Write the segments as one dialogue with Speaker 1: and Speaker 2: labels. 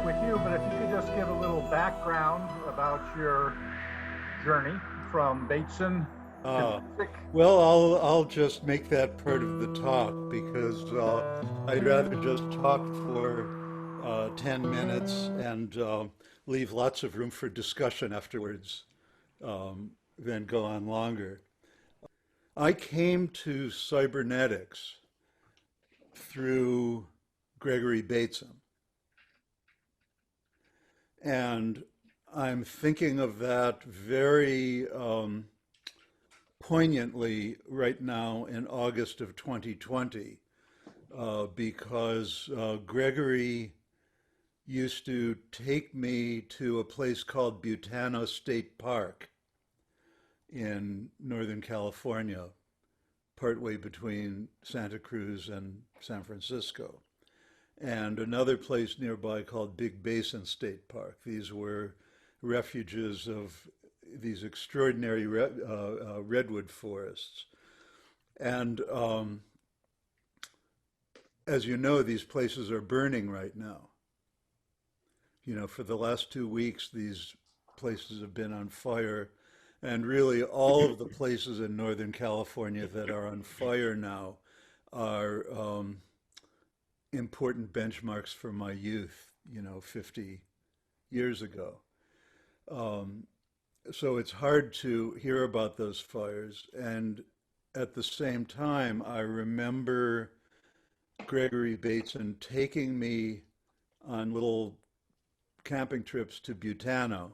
Speaker 1: with you, but if you could just give a little background about your journey from Bateson to
Speaker 2: Uh,
Speaker 1: music.
Speaker 2: well, I'll just make that part of the talk because I'd rather just talk for 10 minutes and leave lots of room for discussion afterwards than go on longer. I came to cybernetics through Gregory Bateson, and I'm thinking of that very poignantly right now in August of 2020 because Gregory used to take me to a place called Butano State Park in Northern California, partway between Santa Cruz and San Francisco, and another place nearby called Big Basin State Park. These were refuges of these extraordinary redwood forests. And as you know, these places are burning right now. You know, for the last 2 weeks, these places have been on fire. And really, all of the places in Northern California that are on fire now are important benchmarks for my youth, 50 years ago. Um, so it's hard to hear about those fires. And at the same time, I remember Gregory Bateson taking me on little camping trips to Butano.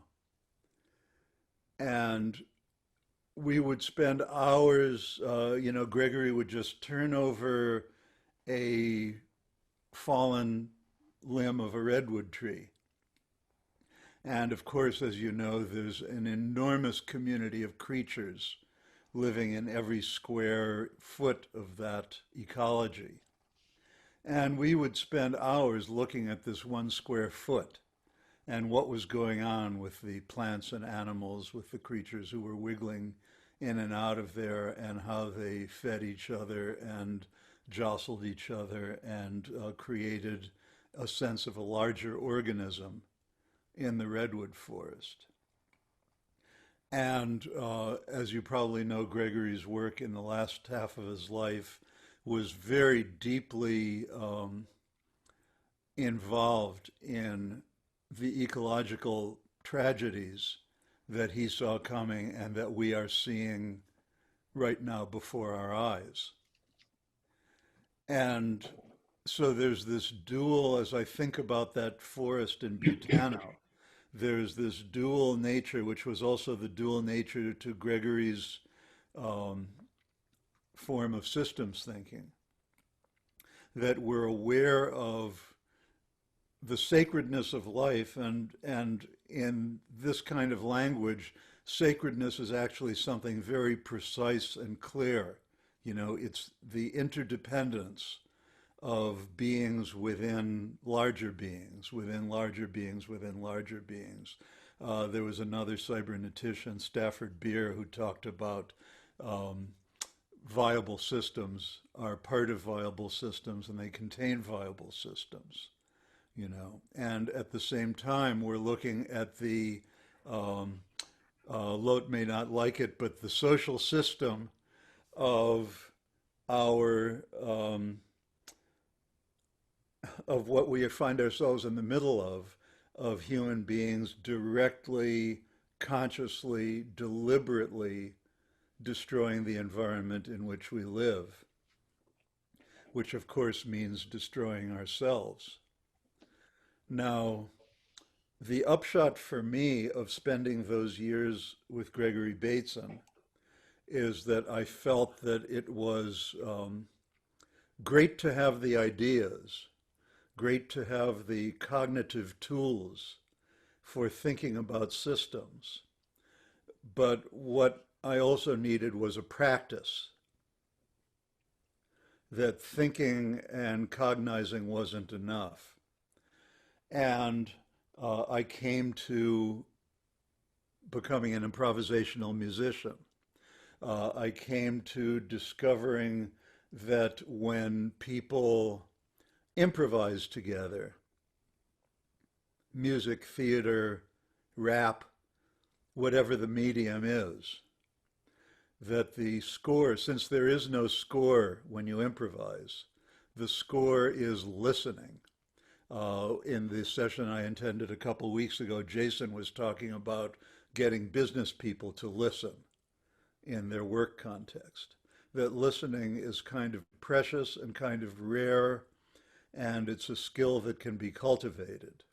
Speaker 2: And we would spend hours, Gregory would just turn over a fallen limb of a redwood tree. And of course, as you know, there's an enormous community of creatures living in every square foot of that ecology. And we would spend hours looking at this 1 square foot and what was going on with the plants and animals, with the creatures who were wiggling in and out of there, and how they fed each other and jostled each other and created a sense of a larger organism in the redwood forest. And as you probably know, Gregory's work in the last half of his life was very deeply involved in the ecological tragedies that he saw coming and that we are seeing right now before our eyes. And so there's this dual, as I think about that forest in Butano, there's this dual nature, which was also the dual nature to Gregory's um, form of systems thinking, that we're aware of the sacredness of life, and in this kind of language, sacredness is actually something very precise and clear. It's the interdependence of beings within larger beings, within larger beings, within larger beings. There was another cybernetician, Stafford Beer, who talked about um, viable systems are part of viable systems and they contain viable systems. And at the same time, we're looking at the, um, Lot may not like it, but the social system of our of what we find ourselves in the middle of human beings directly, consciously, deliberately destroying the environment in which we live, which of course means destroying ourselves. Now, the upshot for me of spending those years with Gregory Bateson is that I felt that it was great to have the ideas, great to have the cognitive tools for thinking about systems. But what I also needed was a practice, that thinking and cognizing wasn't enough. And I came to becoming an improvisational musician. I came to discovering that when people improvise together, music, theater, rap, whatever the medium is, that the score, since there is no score when you improvise, the score is listening. In the session I attended a couple weeks ago, Jason was talking about getting business people to listen in their work context. That listening is kind of precious and kind of rare, and it's a skill that can be cultivated.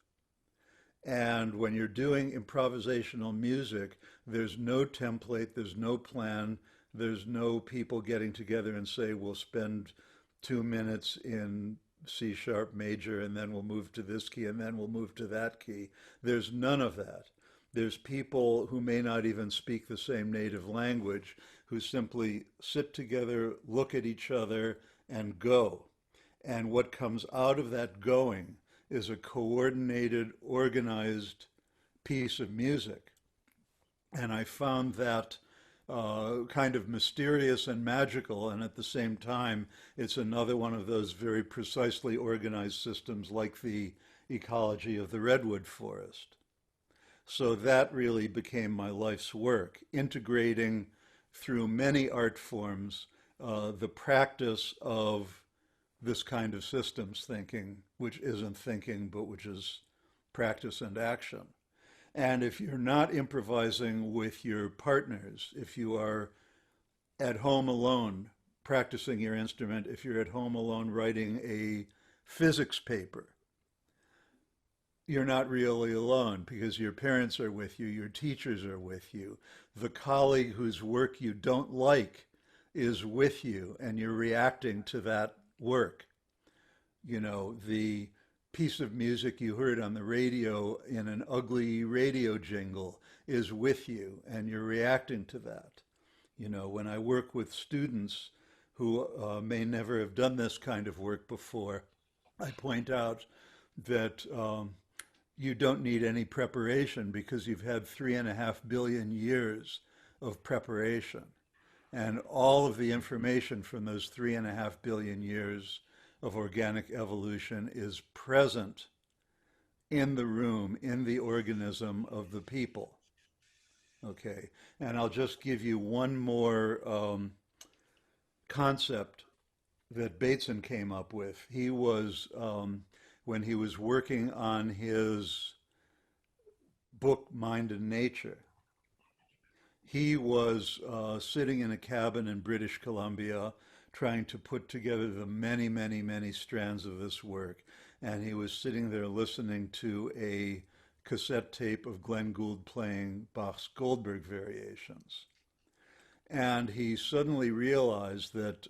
Speaker 2: And when you're doing improvisational music, there's no template, there's no plan, there's no people getting together and say, we'll spend 2 minutes in C sharp major, and then we'll move to this key, and then we'll move to that key. There's none of that. There's people who may not even speak the same native language who simply sit together, look at each other, and go. And what comes out of that going is a coordinated, organized piece of music. And I found that kind of mysterious and magical, and at the same time, it's another one of those very precisely organized systems like the ecology of the redwood forest. So that really became my life's work, integrating through many art forms the practice of this kind of systems thinking, which isn't thinking, but which is practice and action. And if you're not improvising with your partners, if you are at home alone practicing your instrument, if you're at home alone writing a physics paper, you're not really alone because your parents are with you, your teachers are with you, the colleague whose work you don't like is with you, and you're reacting to that work. You know, the piece of music you heard on the radio in an ugly radio jingle is with you, and you're reacting to that. You know, when I work with students who may never have done this kind of work before, I point out that you don't need any preparation because you've had 3.5 billion years of preparation. And all of the information from those 3.5 billion years of organic evolution is present in the room, in the organism of the people. Okay, and I'll just give you one more concept that Bateson came up with. He was, when he was working on his book, Mind and Nature, he was sitting in a cabin in British Columbia trying to put together the many, many, many strands of this work. And he was sitting there listening to a cassette tape of Glenn Gould playing Bach's Goldberg Variations. And he suddenly realized that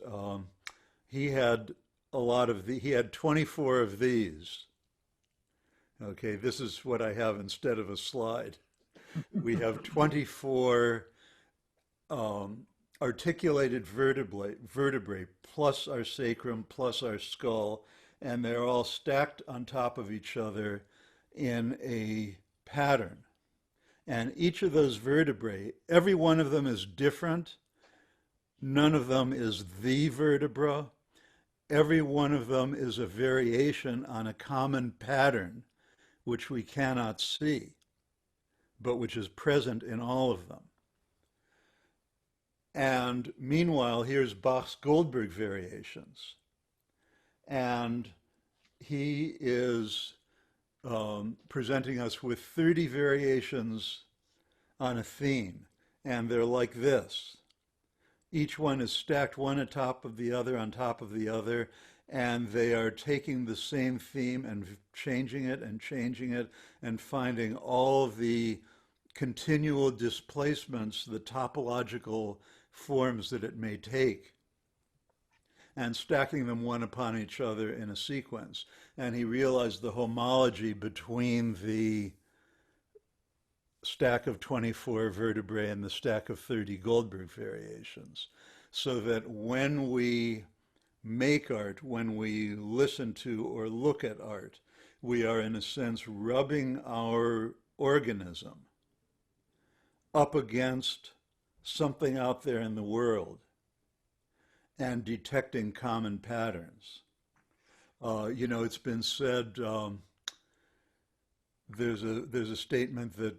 Speaker 2: he had he had 24 of these. Okay, this is what I have instead of a slide. We have 24 articulated vertebrae plus our sacrum plus our skull, and they're all stacked on top of each other in a pattern. And each of those vertebrae, every one of them is different. None of them is the vertebra. Every one of them is a variation on a common pattern, which we cannot see, but which is present in all of them. And meanwhile, here's Bach's Goldberg Variations. And he is presenting us with 30 variations on a theme. And they're like this. Each one is stacked one on top of the other, on top of the other, and they are taking the same theme and changing it and finding all of the continual displacements, the topological forms that it may take, and stacking them one upon each other in a sequence. And he realized the homology between the stack of 24 vertebrae and the stack of 30 Goldberg variations, so that when we make art, when we listen to or look at art, we are in a sense rubbing our organism up against something out there in the world and detecting common patterns. You know, it's been said there's a statement that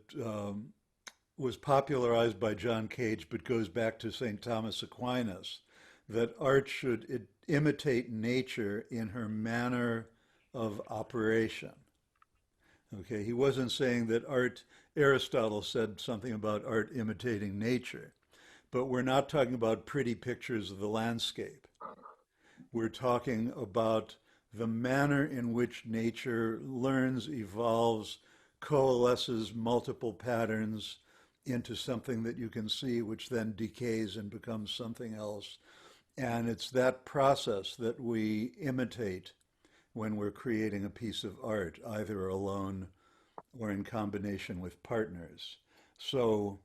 Speaker 2: was popularized by John Cage, but goes back to St. Thomas Aquinas, that art should imitate nature in her manner of operation. Okay, he wasn't saying that art, Aristotle said something about art imitating nature, but we're not talking about pretty pictures of the landscape. We're talking about the manner in which nature learns, evolves, coalesces multiple patterns into something that you can see, which then decays and becomes something else. And it's that process that we imitate when we're creating a piece of art, either alone or in combination with partners. So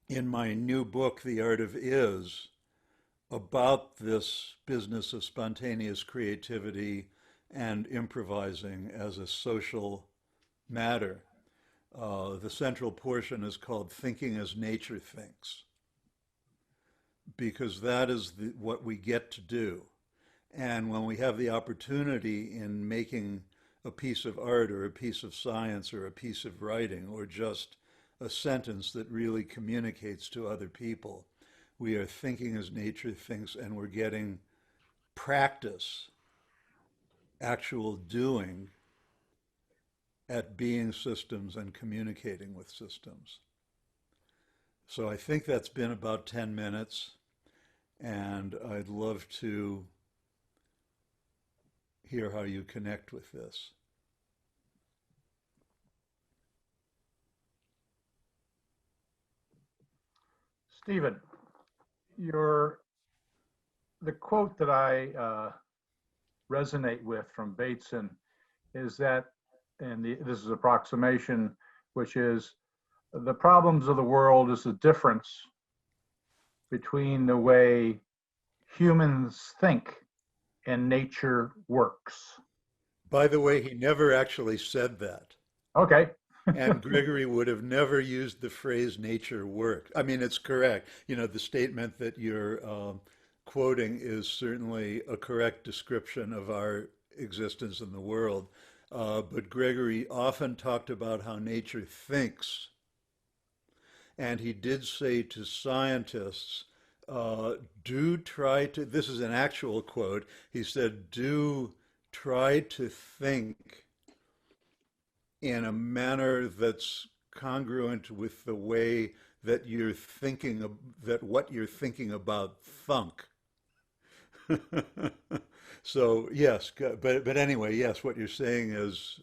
Speaker 2: in my new book, The Art of Is, about this business of spontaneous creativity and improvising as a social matter, the central portion is called Thinking as Nature Thinks, because that is what we get to do. And when we have the opportunity in making a piece of art or a piece of science or a piece of writing or just a sentence that really communicates to other people, we are thinking as nature thinks, and we're getting practice, actual doing at being systems and communicating with systems. So I think that's been about 10 minutes, and I'd love to hear how you connect with this.
Speaker 1: Stephen, the quote that I resonate with from Bateson is that, and this is approximation, which is the problems of the world is the difference between the way humans think and nature works.
Speaker 2: By the way, he never actually said that.
Speaker 1: Okay.
Speaker 2: And Gregory would have never used the phrase nature worked. I mean, it's correct. You know, the statement that you're quoting is certainly a correct description of our existence in the world. But Gregory often talked about how nature thinks. And he did say to scientists, do try to, this is an actual quote, he said, do try to think in a manner that's congruent with the way that you're thinking of, that what you're thinking about thunk. So yes, but anyway, yes, what you're saying is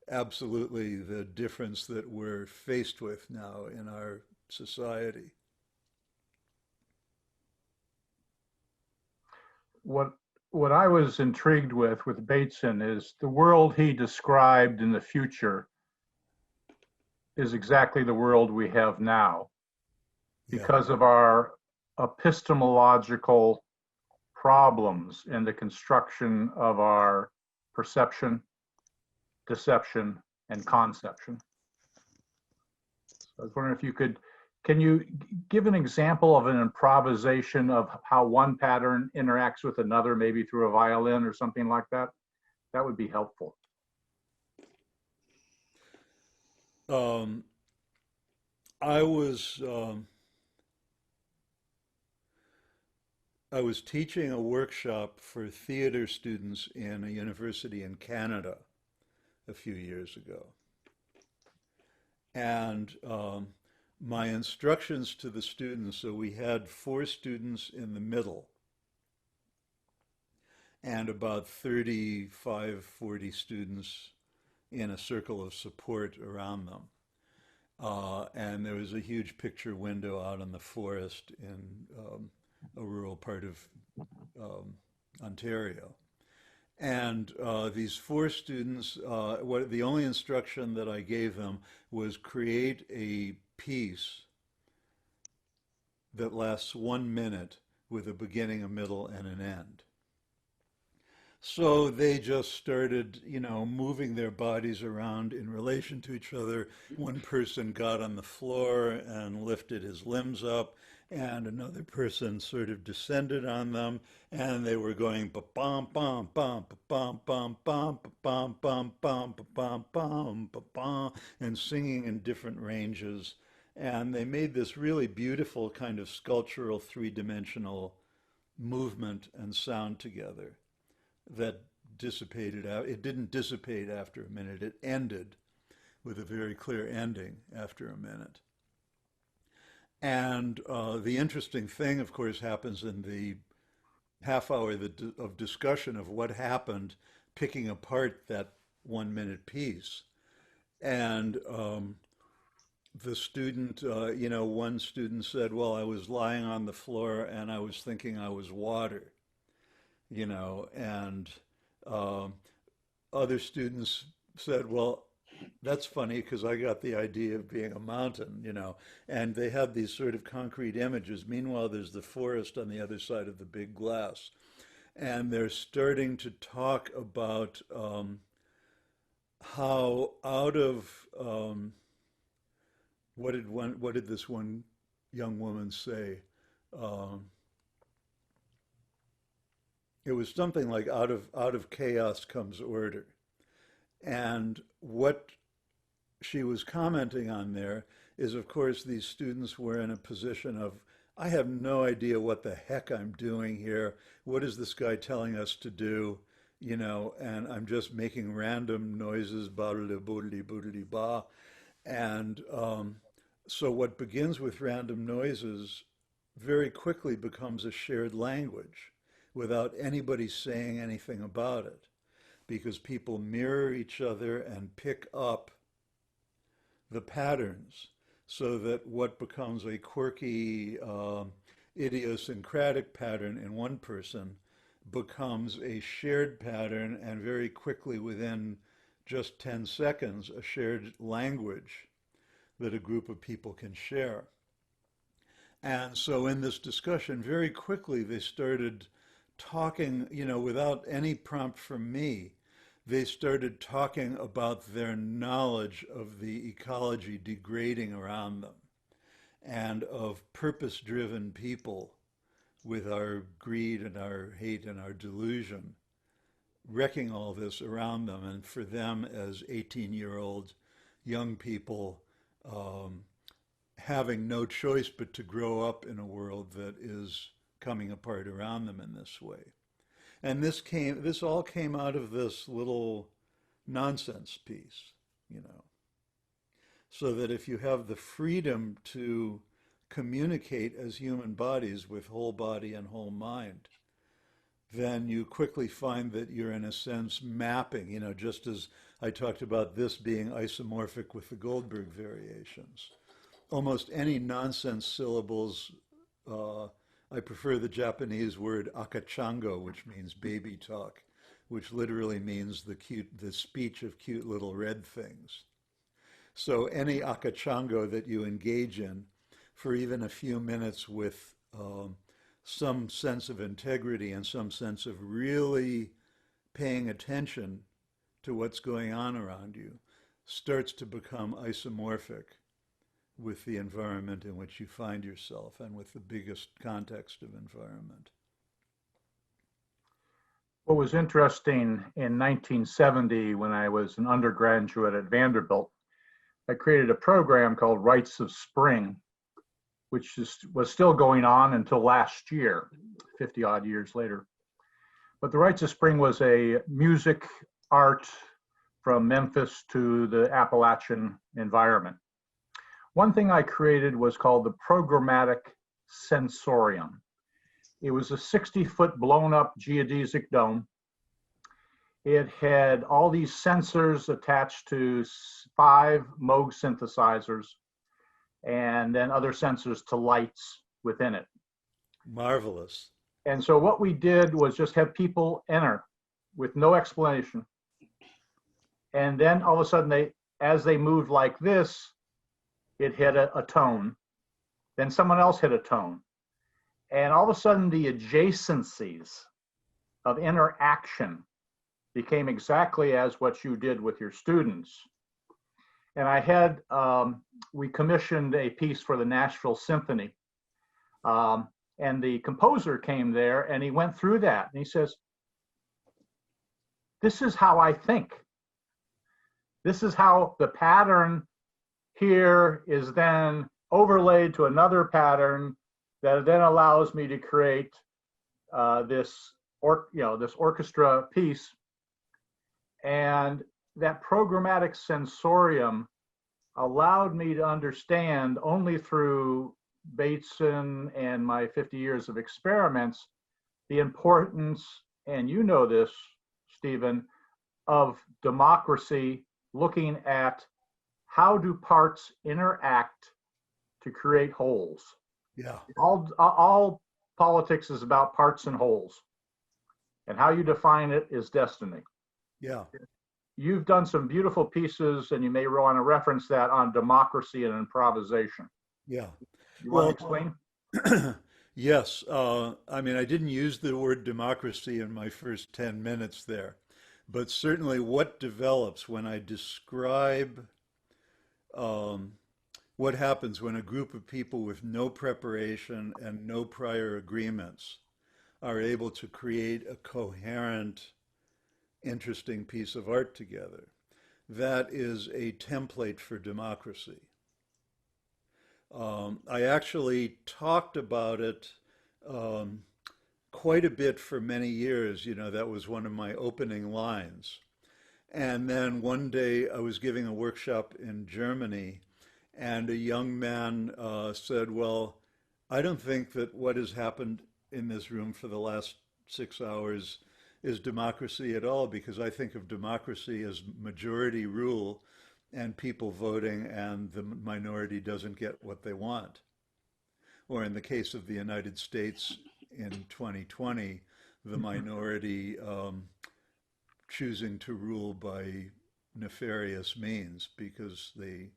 Speaker 2: absolutely the difference that we're faced with now in our society.
Speaker 1: What I was intrigued with Bateson is the world he described in the future is exactly the world we have now
Speaker 2: Yeah.
Speaker 1: because of our epistemological problems in the construction of our perception, deception, and conception. So I was wondering if can you give an example of an improvisation of how one pattern interacts with another, maybe through a violin or something like that? That would be helpful.
Speaker 2: Um, I was I was teaching a workshop for theater students in a university in Canada a few years ago, and my instructions to the students, so we had 4 students in the middle and about 35, 40 students in a circle of support around them. And there was a huge picture window out in the forest in a rural part of Ontario. And these 4 students, the only instruction that I gave them was create a piece that lasts 1 minute with a beginning, a middle, and an end. So they just started, you know, moving their bodies around in relation to each other. One person got on the floor and lifted his limbs up, and another person sort of descended on them, and they were going ba bum bum bum ba bum bum bum ba bum bum bum ba bum bum ba bum, and singing in different ranges. And they made this really beautiful kind of sculptural three-dimensional movement and sound together that dissipated out. It didn't dissipate after a minute. It ended with a very clear ending after a minute. And the interesting thing, of course, happens in the half hour of discussion of what happened, picking apart that 1 minute piece. And the student, one student said, well, I was lying on the floor and I was thinking I was water, and other students said, well, that's funny because I got the idea of being a mountain, and they have these sort of concrete images. Meanwhile, there's the forest on the other side of the big glass. And they're starting to talk about how out of, what did this one young woman say? It was something like out of chaos comes order. And what she was commenting on there is, of course, these students were in a position of, I have no idea what the heck I'm doing here. What is this guy telling us to do? And I'm just making random noises, boodly boodly boodly ba. And so what begins with random noises very quickly becomes a shared language without anybody saying anything about it, because people mirror each other and pick up the patterns, so that what becomes a quirky, idiosyncratic pattern in one person becomes a shared pattern, and very quickly, within just 10 seconds, a shared language that a group of people can share. And so in this discussion, very quickly, they started talking, without any prompt from me. They started talking about their knowledge of the ecology degrading around them, and of purpose-driven people with our greed and our hate and our delusion wrecking all this around them. And for them, as 18-year-old young people, having no choice but to grow up in a world that is coming apart around them in this way. And this all came out of this little nonsense piece, so that if you have the freedom to communicate as human bodies with whole body and whole mind, then you quickly find that you're, in a sense, mapping, just as I talked about this being isomorphic with the Goldberg variations. Almost any nonsense syllables, I prefer the Japanese word akachango, which means baby talk, which literally means the speech of cute little red things. So any akachango that you engage in for even a few minutes with some sense of integrity and some sense of really paying attention to what's going on around you starts to become isomorphic with the environment in which you find yourself and with the biggest context of environment.
Speaker 1: What was interesting in 1970, when I was an undergraduate at Vanderbilt, I created a program called Rites of Spring, which was still going on until last year, 50 odd years later. But the Rites of Spring was a music art from Memphis to the Appalachian environment. One thing I created was called the Programmatic Censorium. It was a 60-foot blown up geodesic dome. It had all these sensors attached to 5 Moog synthesizers, and then other sensors to lights within it.
Speaker 2: Marvelous.
Speaker 1: And so what we did was just have people enter with no explanation. And then all of a sudden, as they moved like this, it hit a tone. Then someone else hit a tone. And all of a sudden, the adjacencies of interaction became exactly as what you did with your students. And we commissioned a piece for the Nashville Symphony And the composer came there and he went through that and he says, this is how I think. This is how the pattern here is then overlaid to another pattern that then allows me to create this orchestra piece. And that programmatic sensorium allowed me to understand only through Bateson and my 50 years of experiments the importance, and you know this, Stephen, of democracy, looking at how do parts interact to create wholes.
Speaker 2: Yeah.
Speaker 1: All politics is about parts and wholes, and how you define it is destiny.
Speaker 2: Yeah.
Speaker 1: You've done some beautiful pieces, and you may want to reference that on democracy and improvisation.
Speaker 2: Yeah.
Speaker 1: You want to explain?
Speaker 2: Yes. I mean, I didn't use the word democracy in my first 10 minutes there, but certainly what develops when I describe what happens when a group of people with no preparation and no prior agreements are able to create a coherent, interesting piece of art together. That is a template for democracy. I actually talked about it quite a bit for many years. You know, that was one of my opening lines. And then one day I was giving a workshop in Germany, and a young man said, well, I don't think that what has happened in this room for the last 6 hours is democracy at all, because I think of democracy as majority rule and people voting and the minority doesn't get what they want. Or in the case of the United States in 2020, the minority choosing to rule by nefarious means because they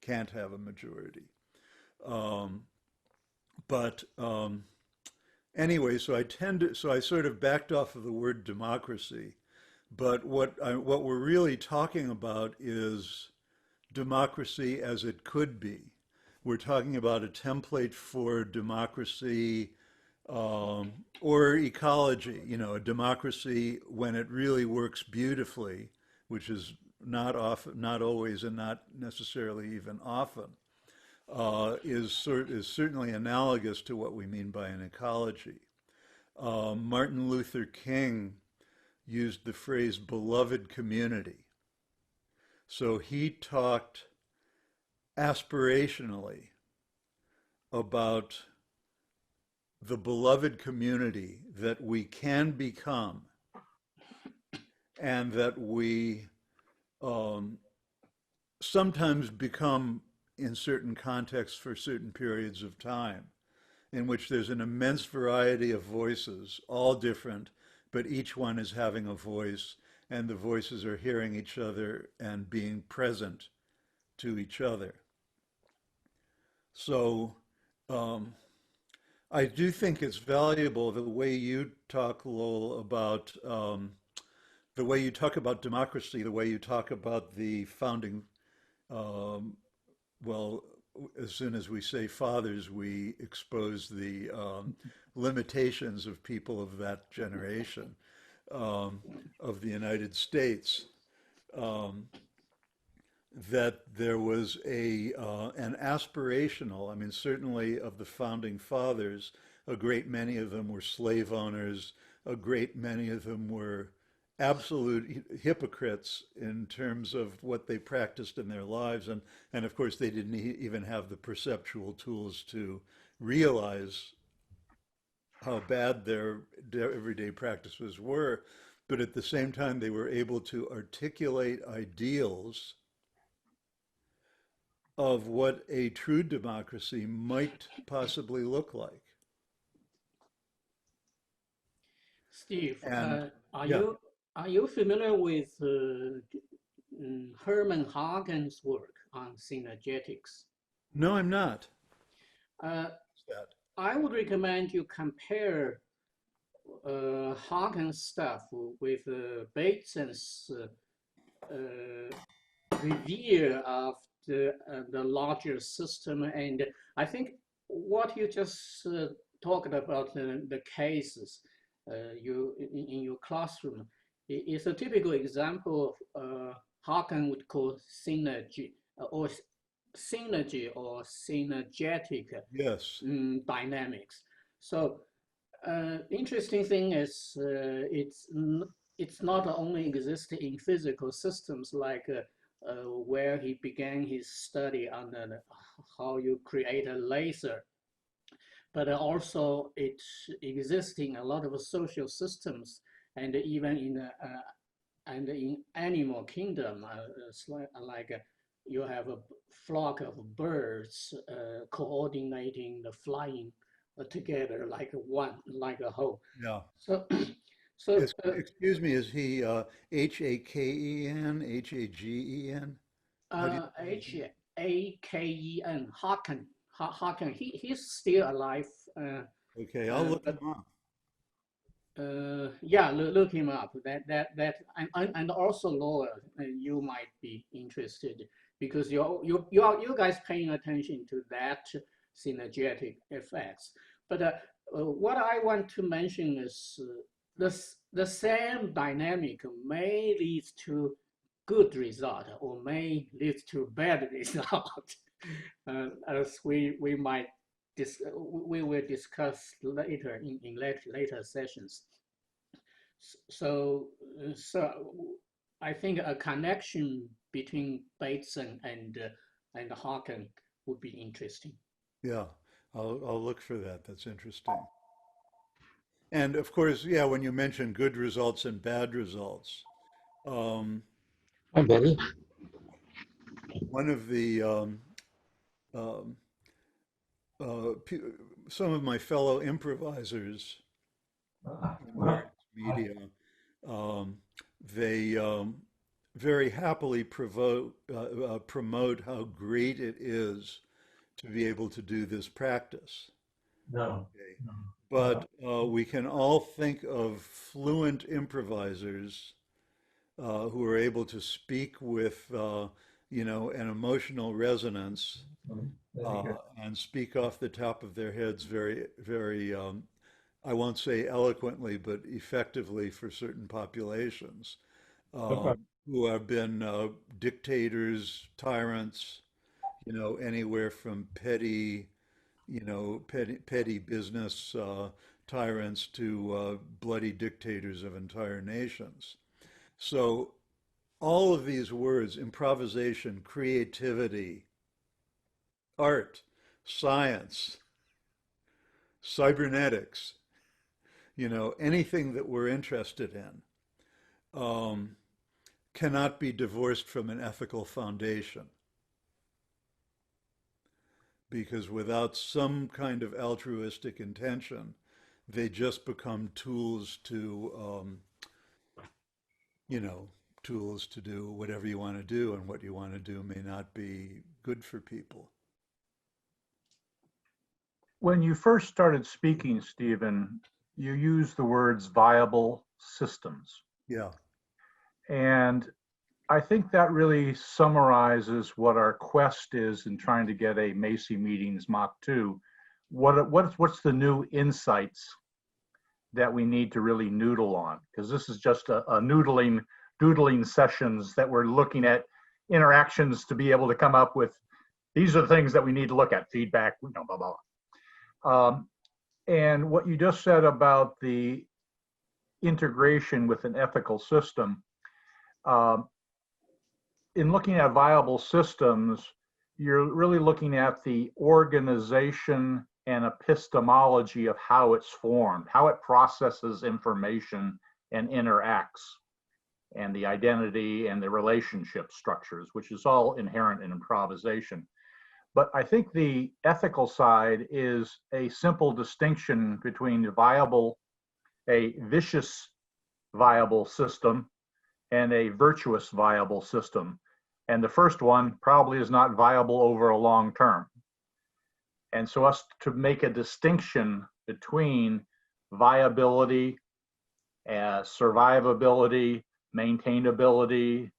Speaker 2: can't have a majority. Um, but anyway, so I sort of backed off of the word democracy. But what we're really talking about is democracy as it could be. We're talking about a template for democracy or ecology, you know, a democracy when it really works beautifully, which is not often, not always, and not necessarily even often, is certainly analogous to what we mean by an ecology. Martin Luther King used the phrase beloved community. So he talked aspirationally about the beloved community that we can become and that we sometimes become in certain contexts for certain periods of time, in which there's an immense variety of voices, all different, but each one is having a voice, and the voices are hearing each other and being present to each other. So I do think it's valuable the way you talk, Lowell, about the way you talk about democracy, the way you talk about the founding, um, well, as soon as we say fathers, we expose the limitations of people of that generation of the United States. Um, that there was an aspirational, I mean, certainly of the founding fathers, a great many of them were slave owners, a great many of them were absolute hypocrites in terms of what they practiced in their lives. And of course, they didn't even have the perceptual tools to realize how bad their everyday practices were. But at the same time, they were able to articulate ideals of what a true democracy might possibly look like.
Speaker 3: Steve,
Speaker 2: And
Speaker 3: are
Speaker 2: yeah,
Speaker 3: you familiar with Herman Hagen's work on synergetics?
Speaker 2: no, I'm not.
Speaker 3: Uh,
Speaker 2: That.
Speaker 3: I would recommend you compare Hagen's stuff with Bateson's review of the larger system, and I think what you just talked about the cases in your classroom is a typical example of Haken would call synergy or synergetic
Speaker 2: Yes.
Speaker 3: dynamics. So interesting thing is it's not only existing in physical systems like where he began his study on how you create a laser, but also it exists in a lot of social systems and even in animal kingdom, like you have a flock of birds coordinating the flying together like a whole.
Speaker 2: Yeah.
Speaker 3: So, so
Speaker 2: Excuse me, is he Haken, Hagen? How do you say his name?
Speaker 3: Haken, Haken. He's still alive,
Speaker 2: Okay, I'll look
Speaker 3: but
Speaker 2: him up.
Speaker 3: yeah, look him up. And also Laura, you might be interested because you guys paying attention to that synergetic effects. But what I want to mention is the same dynamic may lead to good result or may lead to bad result, as we might we will discuss later in later sessions. So, so I think a connection between Bateson and Hawken would be interesting.
Speaker 2: Yeah, I'll look for that. That's interesting. And of course, yeah, when you mention good results and bad results, um,
Speaker 4: Hi, Betty.
Speaker 2: one of the um, pe- some of my fellow improvisers in various media, um, they very happily promote how great it is to be able to do this practice.
Speaker 4: No,
Speaker 2: Okay.
Speaker 4: no.
Speaker 2: But we can all think of fluent improvisers who are able to speak with, an emotional resonance
Speaker 4: Very good.
Speaker 2: and speak off the top of their heads very, very, I won't say eloquently, but effectively for certain populations
Speaker 4: Okay.
Speaker 2: who have been dictators, tyrants, anywhere from petty business tyrants to bloody dictators of entire nations. So all of these words, improvisation, creativity, art, science, cybernetics, anything that we're interested in, um, cannot be divorced from an ethical foundation. Because without some kind of altruistic intention, they just become tools you know, tools to do whatever you want to do, and what you want to do may not be good for people.
Speaker 1: When you first started speaking, Stephen, you used the words viable systems.
Speaker 2: Yeah,
Speaker 1: And I think that really summarizes what our quest is in trying to get a Macy Meetings Mach 2. What's the new insights that we need to really noodle on? Because this is just a doodling sessions that we're looking at interactions to be able to come up with, these are the things that we need to look at, feedback, blah, blah, blah. And what you just said about the integration with an ethical system, in looking at viable systems, you're really looking at the organization and epistemology of how it's formed, how it processes information and interacts, and the identity and the relationship structures, which is all inherent in improvisation. But I think the ethical side is a simple distinction between a vicious viable system and a virtuous viable system. And the first one probably is not viable over a long term. And so us to make a distinction between viability, survivability, maintainability,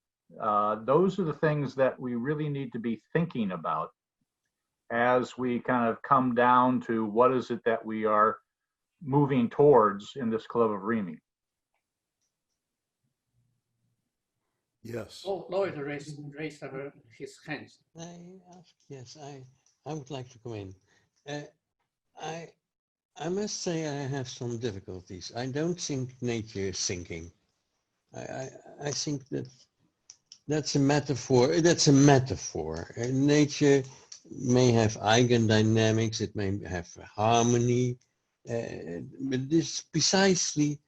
Speaker 1: those are the things that we really need to be thinking about. as we kind of come down to what is it that we are moving towards in this club of Remy.
Speaker 2: Yes.
Speaker 3: Oh, Lloyd raised his hand.
Speaker 4: Yes, I would like to come in. I I must say I have some difficulties. I don't think nature is sinking. I think that's a metaphor. That's a metaphor. Nature may have eigendynamics. It may have harmony, but this precisely,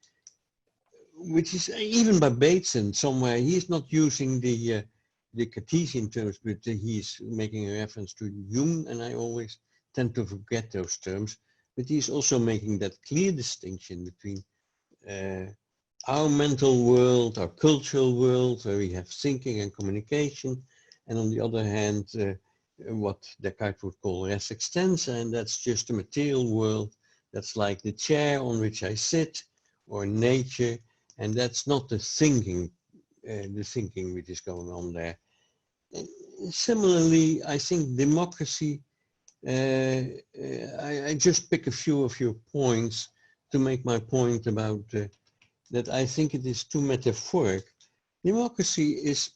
Speaker 4: which is even by Bateson somewhere, he's not using the Cartesian terms, but he's making a reference to Jung, and I always tend to forget those terms. But he's also making that clear distinction between our mental world, our cultural world, where we have thinking and communication, and on the other hand, what Descartes would call res extensa, and that's just a material world. That's like the chair on which I sit, or nature, and that's not the thinking which is going on there. And similarly, I think democracy, I just pick a few of your points to make my point about that I think it is too metaphoric. Democracy is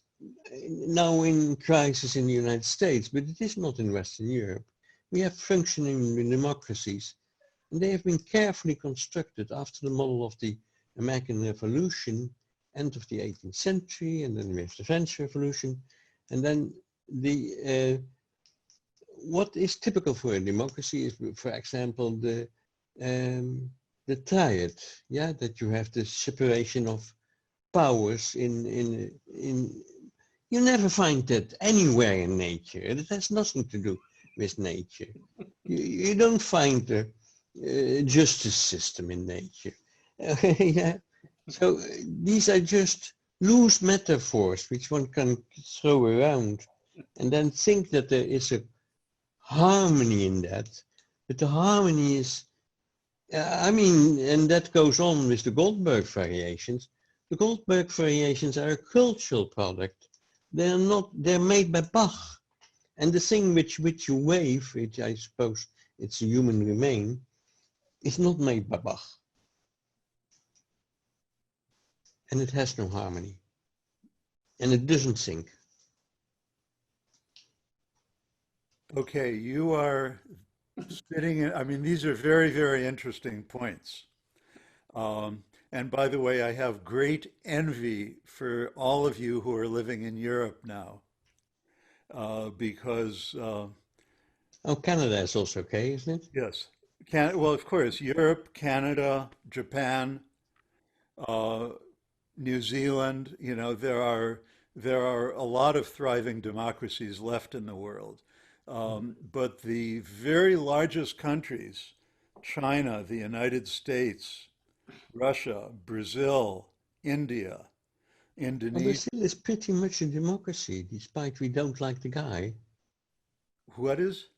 Speaker 4: now in crisis in the United States, but it is not in Western Europe. We have functioning democracies, and they have been carefully constructed after the model of the American Revolution, end of the 18th century, and then we have the French Revolution, and then what is typical for a democracy is, for example, the triad, yeah, that you have the separation of powers in you never find that anywhere in nature. It has nothing to do with nature. You don't find the justice system in nature. Yeah. So these are just loose metaphors which one can throw around and then think that there is a harmony in that. But the harmony is, I mean, and that goes on with the Goldberg Variations. The Goldberg Variations are a cultural product. They're not, they're made by Bach. And the thing which you wave, which I suppose it's a human remain, is not made by Bach. And it has no harmony. And it doesn't sink.
Speaker 2: Okay, you are sitting in, I mean, these are very, very interesting points. And by the way, I have great envy for all of you who are living in Europe now, because,
Speaker 4: Oh, Canada is also okay, isn't it?
Speaker 2: yes, well, of course, Europe, Canada, Japan, uh, New Zealand, you know, there are a lot of thriving democracies left in the world. But the very largest countries, China, the United States, Russia, Brazil, India,
Speaker 4: Well,
Speaker 2: Indonesia,
Speaker 4: Brazil is pretty much a democracy, despite we don't like the guy.
Speaker 2: what is?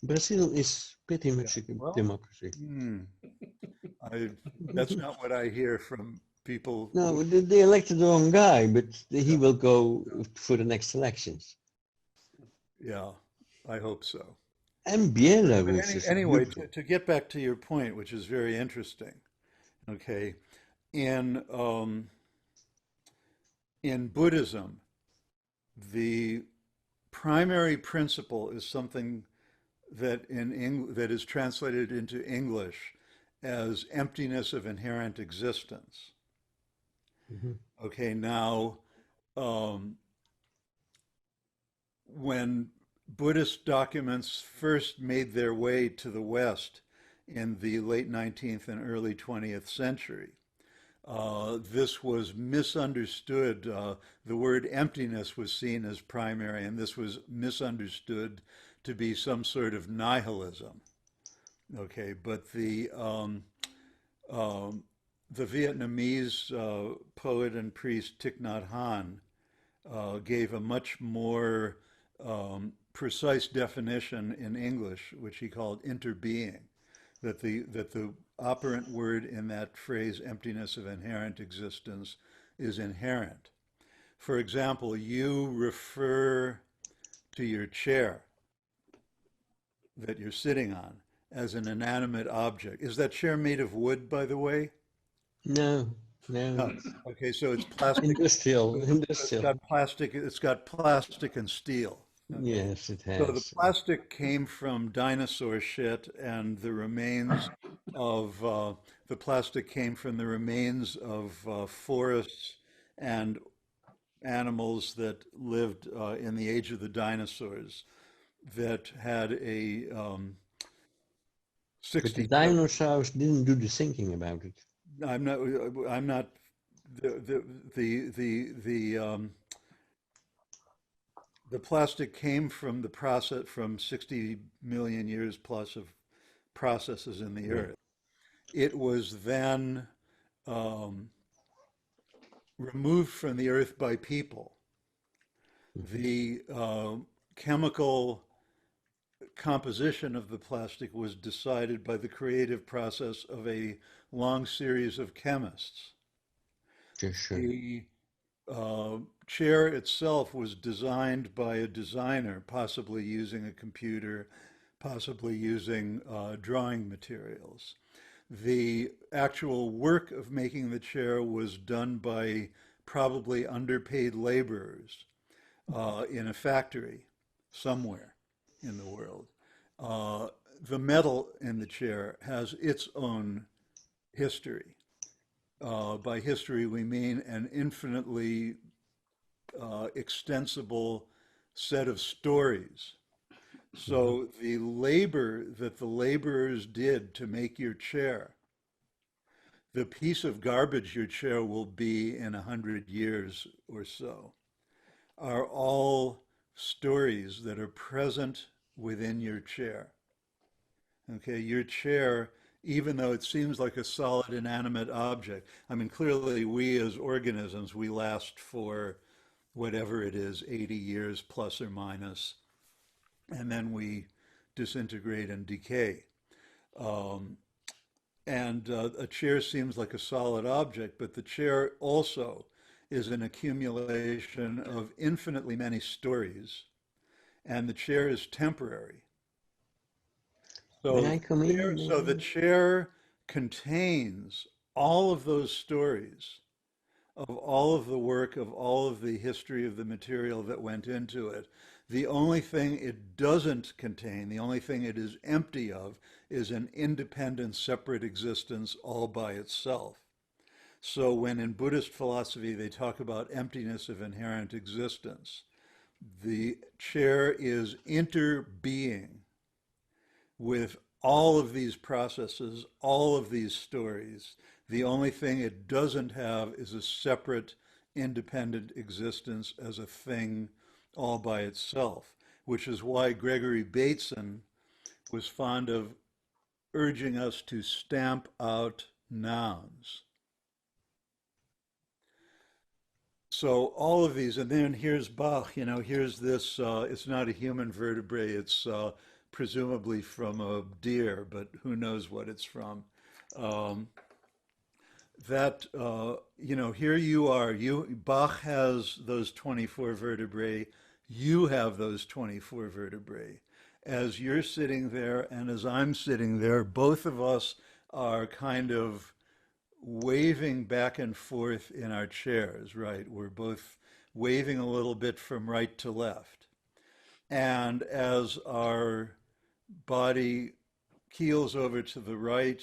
Speaker 4: Brazil is pretty much a
Speaker 2: Well,
Speaker 4: democracy.
Speaker 2: I, that's not what I hear from people who,
Speaker 4: No, they elected the wrong guy, but he will go for the next elections.
Speaker 2: yeah, I hope so.
Speaker 4: And
Speaker 2: But
Speaker 4: Belarus is
Speaker 2: anyway,
Speaker 4: beautiful.
Speaker 2: to get back to your point, which is very interesting, okay, in um, in Buddhism, the primary principle is something that that is translated into English as emptiness of inherent existence.
Speaker 4: Mhm.
Speaker 2: Okay, now um, when Buddhist documents first made their way to the West in the late 19th and early 20th century, this was misunderstood. The word emptiness was seen as primary, and this was misunderstood to be some sort of nihilism. Okay, but um, the Vietnamese poet and priest Thich Nhat Hanh gave a much more precise definition in English, which he called interbeing, that the operant word in that phrase, emptiness of inherent existence, is inherent. For example, you refer to your chair. that you're sitting on as an inanimate object. Is that chair made of wood, by the way?
Speaker 4: No, no,
Speaker 2: No.
Speaker 4: it's
Speaker 2: Okay, so it's plastic.
Speaker 4: industrial,
Speaker 2: It's
Speaker 4: industrial.
Speaker 2: got plastic. It's got plastic and steel. Okay.
Speaker 4: Yes, it
Speaker 2: So the
Speaker 4: has.
Speaker 2: plastic came from dinosaur shit, and the remains of the plastic came from the remains of forests and animals that lived in the age of the dinosaurs that had a
Speaker 4: But the
Speaker 2: 60.
Speaker 4: dinosaurs didn't do the thinking about it.
Speaker 2: I'm not. I'm not. The the plastic came from the process from 60 million years plus of processes in the
Speaker 4: Yeah.
Speaker 2: earth. It was then um, removed from the earth by people. The chemical composition of the plastic was decided by the creative process of a long series of chemists.
Speaker 4: Sure, sure.
Speaker 2: The chair itself was designed by a designer, possibly using a computer, possibly using drawing materials. The actual work of making the chair was done by probably underpaid laborers in a factory somewhere in the world. Uh, the metal in the chair has its own history. By history, we mean an infinitely extensible set of stories. So the labor that the laborers did to make your chair, the piece of garbage your chair will be in 100 years or so, are all stories that are present within your chair. Okay, your chair, even though it seems like a solid inanimate object, I mean, clearly we as organisms, we last for whatever it is, 80 years plus or minus, and then we disintegrate and decay. Um, and a chair seems like a solid object, but the chair also is an accumulation of infinitely many stories, and the chair is temporary.
Speaker 4: May
Speaker 2: So
Speaker 4: I come in?
Speaker 2: so the chair contains all of those stories of all of the work, of all of the history of the material that went into it. The only thing it doesn't contain, the only thing it is empty of, is an independent, separate existence all by itself. So when in Buddhist philosophy they talk about emptiness of inherent existence, the chair is interbeing with all of these processes, all of these stories. The only thing it doesn't have is a separate, independent existence as a thing all by itself, which is why Gregory Bateson was fond of urging us to stamp out nouns. So all of these, and then here's Bach, here's this, it's not a human vertebrae, it's presumably from a deer, but who knows what it's from. Um, here you are, Bach has those 24 vertebrae, you have those 24 vertebrae. As you're sitting there and as I'm sitting there, both of us are kind of waving back and forth in our chairs, right? We're both waving a little bit from right to left. And as our body keels over to the right,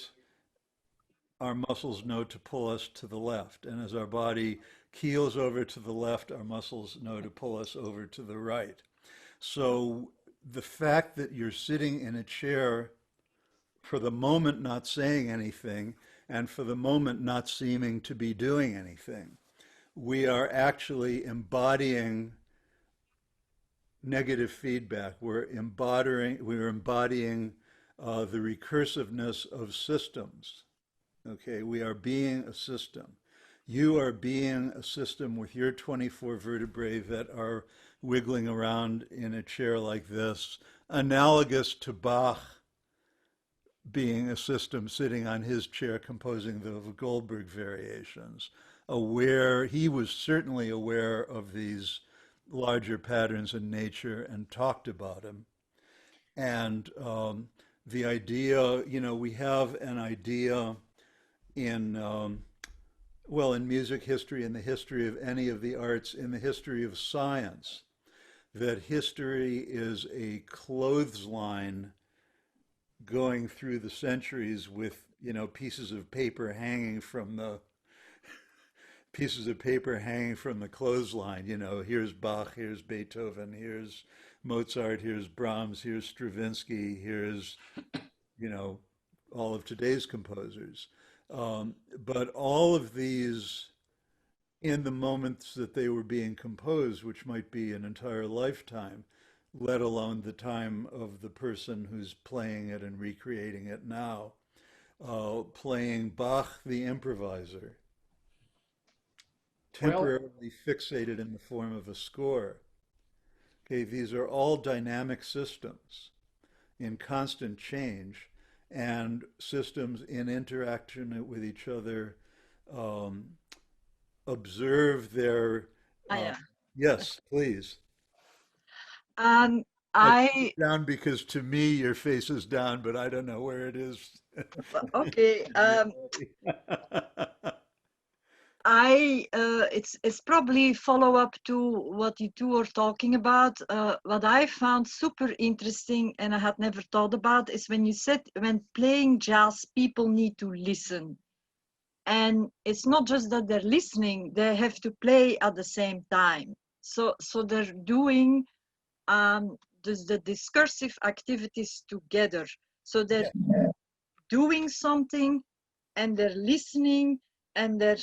Speaker 2: our muscles know to pull us to the left. And as our body keels over to the left, our muscles know to pull us over to the right. So the fact that you're sitting in a chair for the moment not saying anything and for the moment not seeming to be doing anything, we are actually embodying negative feedback. We're embodying the recursiveness of systems. Okay, we are being a system. You are being a system with your 24 vertebrae that are wiggling around in a chair like this, analogous to Bach being a system sitting on his chair composing the Goldberg Variations. He was certainly aware of these larger patterns in nature and talked about them. And the idea, you know, we have an idea in, well, in music history, in the history of any of the arts, in the history of science, that history is a clothesline going through the centuries with, you know, pieces of paper hanging from the clothesline. You know, here's Bach, here's Beethoven, here's Mozart, here's Brahms, here's Stravinsky, here's, you know, all of today's composers. But all of these, in the moments that they were being composed, which might be an entire lifetime, let alone the time of the person who's playing it and recreating it now, playing Bach the improviser, temporarily fixated in the form of a score. Okay, these are all dynamic systems in constant change and systems in interaction with each other, observe their,
Speaker 5: Yeah.
Speaker 2: yes, please.
Speaker 5: I
Speaker 2: I put it down because to me your face is down, but I don't know where it is.
Speaker 5: okay. It's probably follow up to what you two are talking about. What I found super interesting and I had never thought about is when you said when playing jazz, people need to listen. And it's not just that they're listening, they have to play at the same time. So they're doing the discursive activities together. So they're doing something and they're listening and they're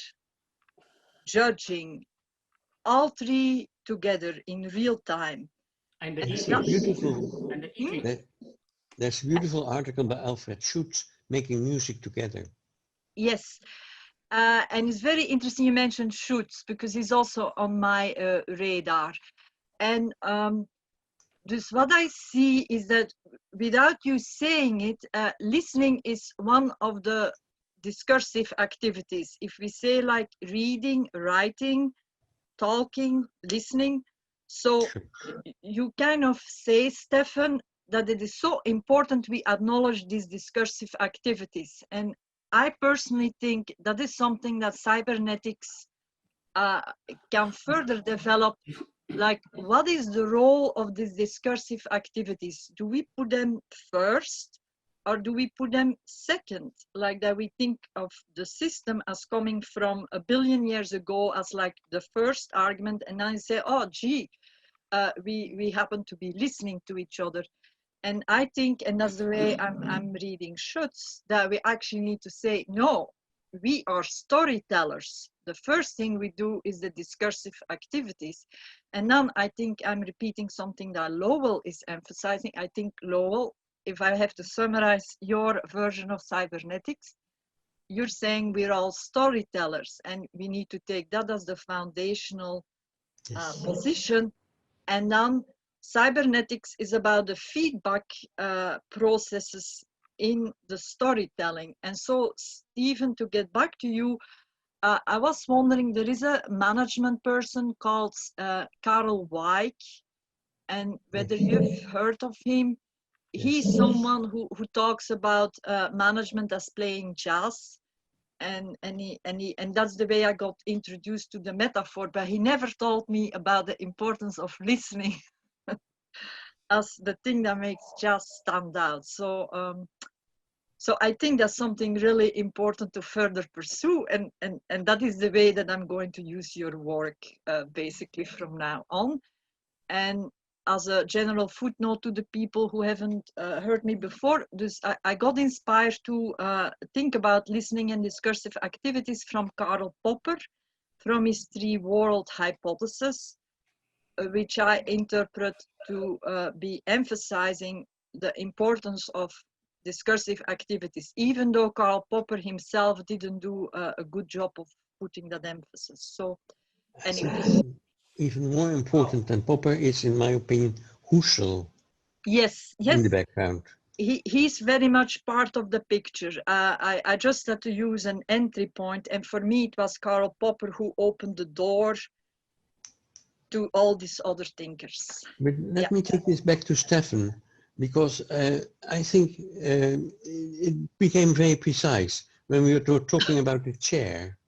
Speaker 5: judging, all three together in real time.
Speaker 3: And
Speaker 4: That's
Speaker 3: eating.
Speaker 4: beautiful.
Speaker 3: And eating.
Speaker 4: There's a beautiful article by Alfred Schutz, Making Music Together.
Speaker 5: Yes. And it's very interesting you mentioned Schutz because he's also on my radar. And just what I see is that without you saying it, listening is one of the discursive activities. If we say like reading, writing, talking, listening, so you kind of say, Stefan, that it is so important we acknowledge these discursive activities. And I personally think that is something that cybernetics can further develop. Like, what is the role of these discursive activities? Do we put them first or do we put them second? Like that we think of the system as coming from 1 billion years ago as like the first argument, and then you say, oh, gee, we happen to be listening to each other. And I think, and that's the way I'm reading Schutz, that we actually need to say, no, we are storytellers. The first thing we do is the discursive activities. And then I think I'm repeating something that Lowell is emphasizing. I think Lowell, if I have to summarize your version of cybernetics, you're saying we're all storytellers and we need to take that as the foundational position. And then cybernetics is about the feedback processes in the storytelling. And so, Stephen, to get back to you, I was wondering, there is a management person called Karl Weick, and whether you've heard of him. He's someone who talks about management as playing jazz. And that's the way I got introduced to the metaphor, but he never told me about the importance of listening as the thing that makes jazz stand out. So I think that's something really important to further pursue, and that is the way that I'm going to use your work basically from now on. And as a general footnote to the people who haven't heard me before, I got inspired to think about listening and discursive activities from Karl Popper, from his 3-world hypothesis, which I interpret to be emphasizing the importance of discursive activities, even though Karl Popper himself didn't do a good job of putting that emphasis. So anyway.
Speaker 4: Even more important than Popper is, in my opinion, Husserl.
Speaker 5: Yes,
Speaker 4: in the background.
Speaker 5: He's very much part of the picture. I just had to use an entry point, and for me it was Karl Popper who opened the door to all these other thinkers.
Speaker 4: But let me take this back to Stefan. because I think it became very precise when we were talking about the chair.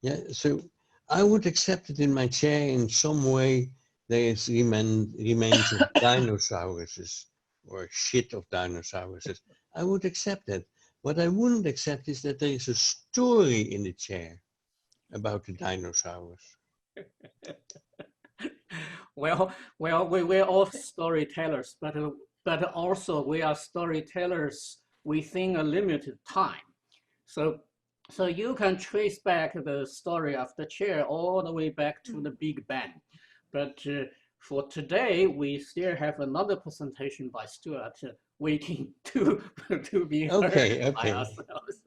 Speaker 4: Yeah, so I would accept it in my chair in some way. There is remains of dinosauruses or shit of dinosauruses. I would accept that. What I wouldn't accept is that there is a story in the chair about the dinosaurs.
Speaker 3: Well, we're all storytellers, but also we are storytellers within a limited time. So you can trace back the story of the chair all the way back to the Big Bang. But for today, we still have another presentation by Stuart waiting to be heard by ourselves.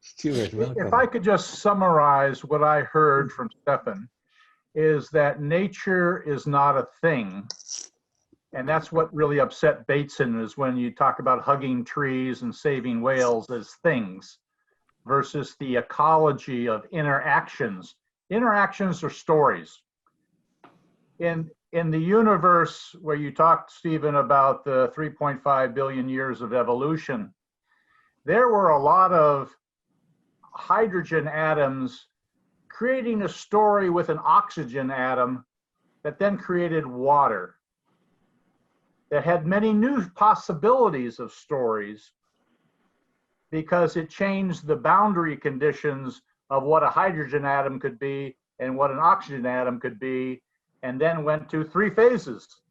Speaker 4: Stuart, welcome.
Speaker 1: If I could just summarize what I heard from Stefan, is that nature is not a thing. And that's what really upset Bateson, is when you talk about hugging trees and saving whales as things versus the ecology of interactions. Interactions are stories. In the universe where you talked, Stephen, about the 3.5 billion years of evolution, there were a lot of hydrogen atoms creating a story with an oxygen atom that then created water that had many new possibilities of stories because it changed the boundary conditions of what a hydrogen atom could be and what an oxygen atom could be, and then went to 3 phases,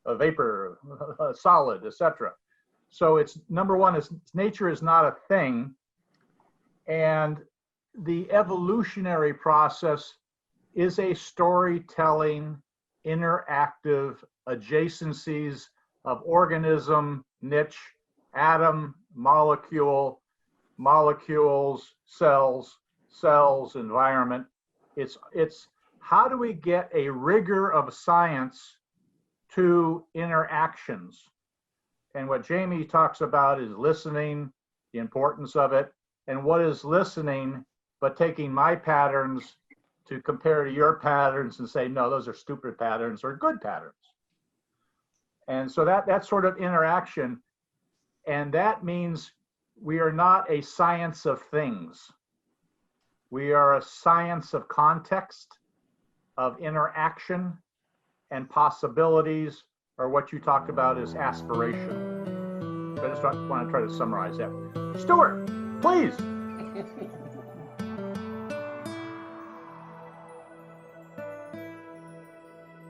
Speaker 1: a vapor, a solid, etc. So it's number one is nature is not a thing, and the evolutionary process is a storytelling, interactive adjacencies of organism, niche, atom, molecule, molecules, cells, environment. It's how do we get a rigor of science to interactions? And what Jamie talks about is listening, the importance of it, and what is listening, but taking my patterns to compare to your patterns and say, no, those are stupid patterns or good patterns. And so that sort of interaction, and that means we are not a science of things. We are a science of context, of interaction, and possibilities, or what you talked about as aspiration. So I just want to try to summarize that. Stuart, please.